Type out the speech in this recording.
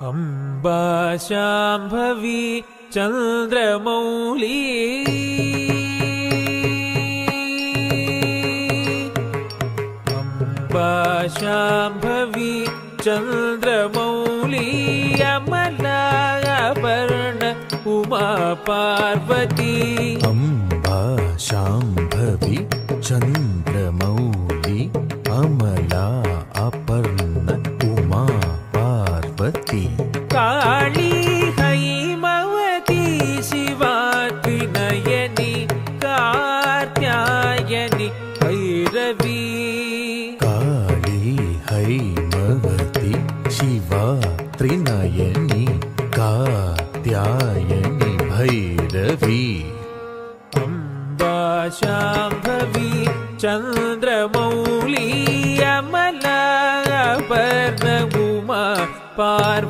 Amba Shambhavi Chandramouli Amba Shambhavi Chandramouli अमलापर्ण Uma Parvati Amba Shambhavi Chandramouli Amla Aparna Uma Parvati Kali Haimavati Shiva Trinayani Katyayani Bhairavi Kali Haimavati Shiva Trinayani Katyayani Bhairavi Amba Shambhavi Chandramouli Amla Aparna Uma Parvati.